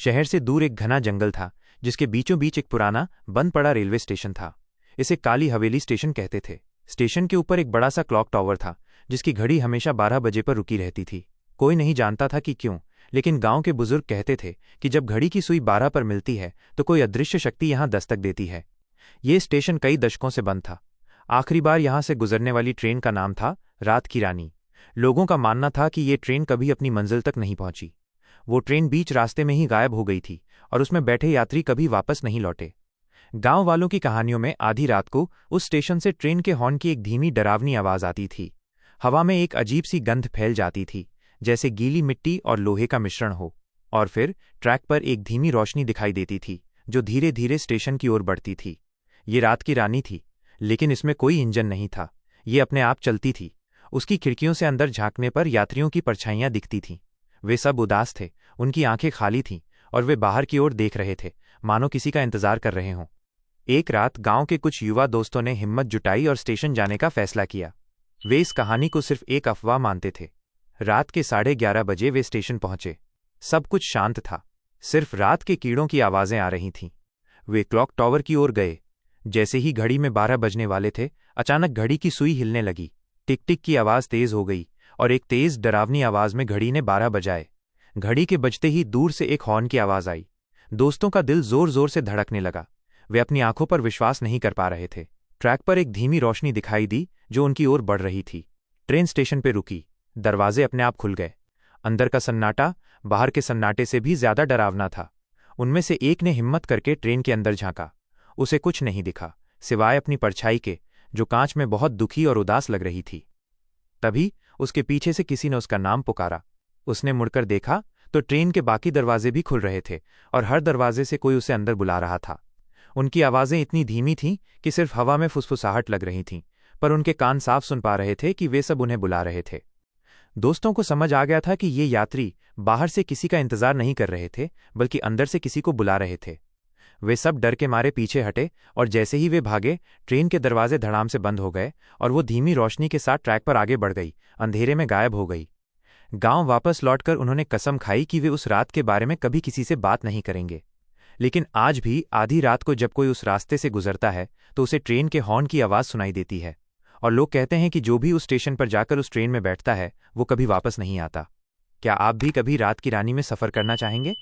शहर से दूर एक घना जंगल था, जिसके बीचों बीच एक पुराना बंद पड़ा रेलवे स्टेशन था। इसे काली हवेली स्टेशन कहते थे। स्टेशन के ऊपर एक बड़ा सा क्लॉक टावर था, जिसकी घड़ी हमेशा 12 बजे पर रुकी रहती थी। कोई नहीं जानता था कि क्यों, लेकिन गांव के बुजुर्ग कहते थे कि जब घड़ी की सुई 12 पर मिलती है तो कोई अदृश्य शक्ति यहां दस्तक देती है। ये स्टेशन कई दशकों से बंद था। आखिरी बार यहां से गुजरने वाली ट्रेन का नाम था रात की रानी। लोगों का मानना था कि ये ट्रेन कभी अपनी मंजिल तक नहीं पहुंची। वो ट्रेन बीच रास्ते में ही गायब हो गई थी और उसमें बैठे यात्री कभी वापस नहीं लौटे। गांव वालों की कहानियों में आधी रात को उस स्टेशन से ट्रेन के हॉर्न की एक धीमी डरावनी आवाज आती थी। हवा में एक अजीब सी गंध फैल जाती थी, जैसे गीली मिट्टी और लोहे का मिश्रण हो। और फिर ट्रैक पर एक धीमी रोशनी दिखाई देती थी, जो धीरे धीरे स्टेशन की ओर बढ़ती थी। ये रात की रानी थी, लेकिन इसमें कोई इंजन नहीं था। ये अपने आप चलती थी। उसकी खिड़कियों से अंदर झांकने पर यात्रियों की परछाइयां दिखती थीं। वे सब उदास थे, उनकी आंखें खाली थीं और वे बाहर की ओर देख रहे थे, मानो किसी का इंतजार कर रहे हों। एक रात गांव के कुछ युवा दोस्तों ने हिम्मत जुटाई और स्टेशन जाने का फैसला किया। वे इस कहानी को सिर्फ एक अफवाह मानते थे। रात के 11:30 बजे वे स्टेशन पहुंचे। सब कुछ शांत था, सिर्फ रात के कीड़ों की आवाजें आ रही थीं। वे क्लॉक टावर की ओर गए। जैसे ही घड़ी में 12 बजने वाले थे, अचानक घड़ी की सुई हिलने लगी। टिक टिक की आवाज तेज हो गई और एक तेज डरावनी आवाज में घड़ी ने 12 बजाए। घड़ी के बजते ही दूर से एक हॉर्न की आवाज आई। दोस्तों का दिल जोर जोर से धड़कने लगा। वे अपनी आंखों पर विश्वास नहीं कर पा रहे थे। ट्रैक पर एक धीमी रोशनी दिखाई दी, जो उनकी ओर बढ़ रही थी। ट्रेन स्टेशन पर रुकी। दरवाजे अपने आप खुल गए। अंदर का सन्नाटा बाहर के सन्नाटे से भी ज्यादा डरावना था। उनमें से एक ने हिम्मत करके ट्रेन के अंदर झांका। उसे कुछ नहीं दिखा, सिवाय अपनी परछाई के, जो कांच में बहुत दुखी और उदास लग रही थी। तभी उसके पीछे से किसी ने उसका नाम पुकारा। उसने मुड़कर देखा तो ट्रेन के बाकी दरवाजे भी खुल रहे थे और हर दरवाजे से कोई उसे अंदर बुला रहा था। उनकी आवाजें इतनी धीमी थीं कि सिर्फ हवा में फुसफुसाहट लग रही थीं, पर उनके कान साफ सुन पा रहे थे कि वे सब उन्हें बुला रहे थे। दोस्तों को समझ आ गया था कि ये यात्री बाहर से किसी का इंतजार नहीं कर रहे थे, बल्कि अंदर से किसी को बुला रहे थे। वे सब डर के मारे पीछे हटे और जैसे ही वे भागे, ट्रेन के दरवाजे धड़ाम से बंद हो गए और वो धीमी रोशनी के साथ ट्रैक पर आगे बढ़ गई, अंधेरे में गायब हो गई। गांव वापस लौटकर उन्होंने कसम खाई कि वे उस रात के बारे में कभी किसी से बात नहीं करेंगे। लेकिन आज भी आधी रात को जब कोई उस रास्ते से गुजरता है तो उसे ट्रेन के हॉर्न की आवाज सुनाई देती है। और लोग कहते हैं कि जो भी उस स्टेशन पर जाकर उस ट्रेन में बैठता है, वो कभी वापस नहीं आता। क्या आप भी कभी रात की रानी में सफर करना चाहेंगे?